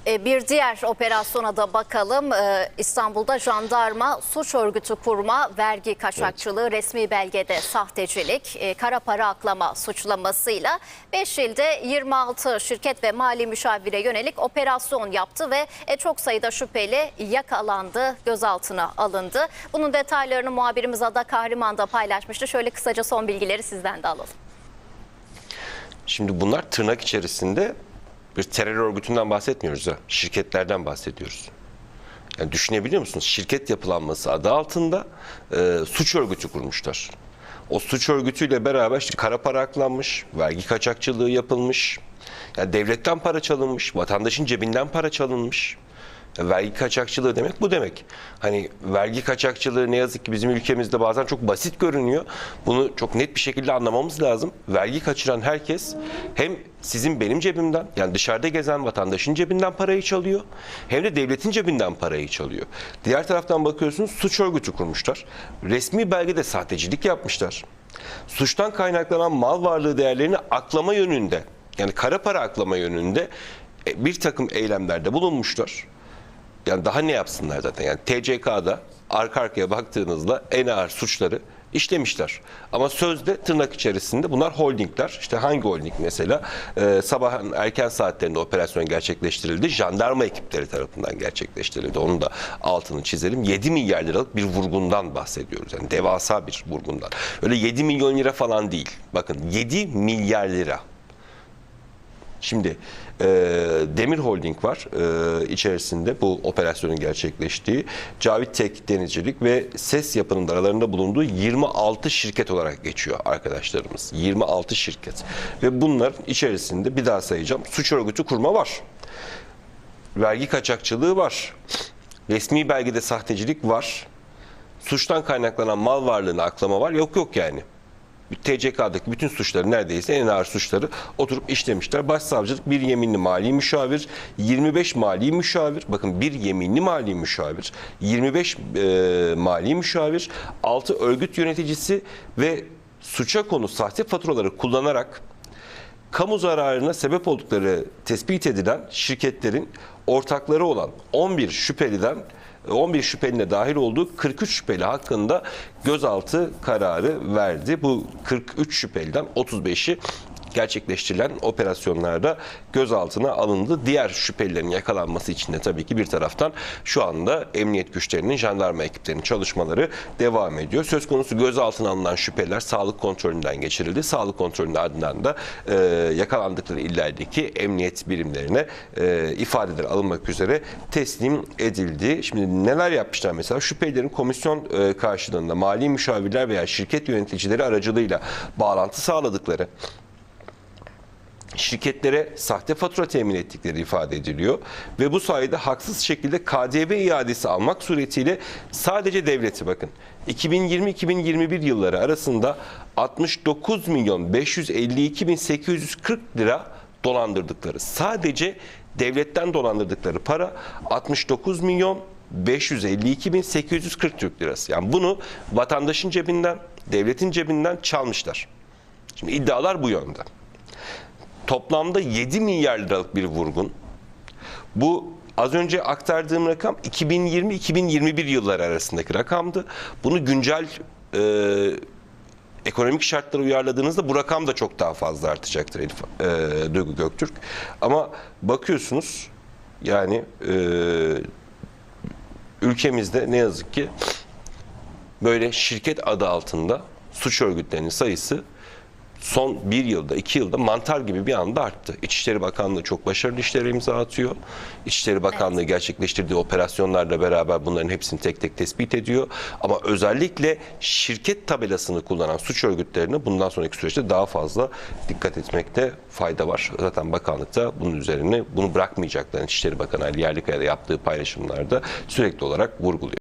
Bir diğer operasyona da bakalım. İstanbul'da jandarma suç örgütü kurma, vergi kaçakçılığı, resmi belgede sahtecilik, kara para aklama suçlamasıyla 5 ilde 26 şirket ve mali müşavire yönelik operasyon yaptı ve çok sayıda şüpheli yakalandı, gözaltına alındı. Bunun detaylarını muhabirimiz Ada Kahraman da paylaşmıştı. Şöyle kısaca son bilgileri sizden de alalım. Şimdi bunlar tırnak içerisinde bir terör örgütünden bahsetmiyoruz ya, şirketlerden bahsediyoruz. Yani düşünebiliyor musunuz? Şirket yapılanması adı altında suç örgütü kurmuşlar. O suç örgütüyle beraber işte kara para aklanmış, vergi kaçakçılığı yapılmış, yani devletten para çalınmış, vatandaşın cebinden para çalınmış. Vergi kaçakçılığı demek bu demek. Hani vergi kaçakçılığı ne yazık ki bizim ülkemizde bazen çok basit görünüyor. Bunu çok net bir şekilde anlamamız lazım. Vergi kaçıran herkes hem sizin benim cebimden, yani dışarıda gezen vatandaşın cebinden parayı çalıyor, hem de devletin cebinden parayı çalıyor. Diğer taraftan bakıyorsunuz, suç örgütü kurmuşlar. Resmi belgede sahtecilik yapmışlar. Suçtan kaynaklanan mal varlığı değerlerini aklama yönünde, yani kara para aklama yönünde bir takım eylemlerde bulunmuşlar. Yani daha ne yapsınlar zaten? Yani TCK'da arka arkaya baktığınızda en ağır suçları işlemişler. Ama sözde tırnak içerisinde bunlar holdingler. İşte hangi holding mesela? Sabahın erken saatlerinde operasyon gerçekleştirildi. Jandarma ekipleri tarafından gerçekleştirildi. Onun da altını çizelim. 7 milyar liralık bir vurgundan bahsediyoruz. Yani devasa bir vurgundan. Öyle 7 milyon lira falan değil. Bakın 7 milyar lira. Şimdi Demir Holding var içerisinde bu operasyonun gerçekleştiği. Cavit Tek Denizcilik ve Ses Yapı'nın aralarında bulunduğu 26 şirket olarak geçiyor arkadaşlarımız. 26 şirket. Ve bunların içerisinde bir daha sayacağım. Suç örgütü kurma var. Vergi kaçakçılığı var. Resmi belgede sahtecilik var. Suçtan kaynaklanan mal varlığını aklama var. Yok yani. TCK'daki bütün suçları, neredeyse en ağır suçları oturup işlemişler. Başsavcılık bir yeminli mali müşavir, 25 mali müşavir, bakın bir yeminli mali müşavir, 25 mali müşavir, 6 örgüt yöneticisi ve suça konu sahte faturaları kullanarak kamu zararına sebep oldukları tespit edilen şirketlerin ortakları olan 11 şüpheline dahil olduğu 43 şüpheli hakkında gözaltı kararı verdi. Bu 43 şüpheliden 35'i gerçekleştirilen operasyonlarda gözaltına alındı. Diğer şüphelilerin yakalanması için de tabii ki bir taraftan şu anda emniyet güçlerinin, jandarma ekiplerinin çalışmaları devam ediyor. Söz konusu gözaltına alınan şüpheliler sağlık kontrolünden geçirildi. Sağlık kontrolünün ardından da yakalandıkları illerdeki emniyet birimlerine ifadeler alınmak üzere teslim edildi. Şimdi neler yapmışlar mesela? Şüphelilerin komisyon karşılığında mali müşavirler veya şirket yöneticileri aracılığıyla bağlantı sağladıkları, şirketlere sahte fatura temin ettikleri ifade ediliyor ve bu sayede haksız şekilde KDV iadesi almak suretiyle sadece devleti, bakın 2020-2021 yılları arasında 69 milyon 552 bin 840 lira dolandırdıkları, sadece devletten dolandırdıkları para 69 milyon 552 bin 840 Türk lirası. Yani bunu vatandaşın cebinden, devletin cebinden çalmışlar. Şimdi iddialar bu yönde. Toplamda 7 milyar liralık bir vurgun. Bu az önce aktardığım rakam 2020-2021 yılları arasındaki rakamdı. Bunu güncel ekonomik şartlara uyarladığınızda bu rakam da çok daha fazla artacaktır Duygu Göktürk. Ama bakıyorsunuz yani ülkemizde ne yazık ki böyle şirket adı altında suç örgütlerinin sayısı son 1 yılda, 2 yılda mantar gibi bir anda arttı. İçişleri Bakanlığı çok başarılı işlere imza atıyor. İçişleri Bakanlığı gerçekleştirdiği operasyonlarla beraber bunların hepsini tek tek tespit ediyor. Ama özellikle şirket tabelasını kullanan suç örgütlerine bundan sonraki süreçte daha fazla dikkat etmekte fayda var. Zaten bakanlıkta bunun üzerine bunu bırakmayacaklarını İçişleri Bakanı Ali Yerlikaya'da yaptığı paylaşımlarda sürekli olarak vurguluyor.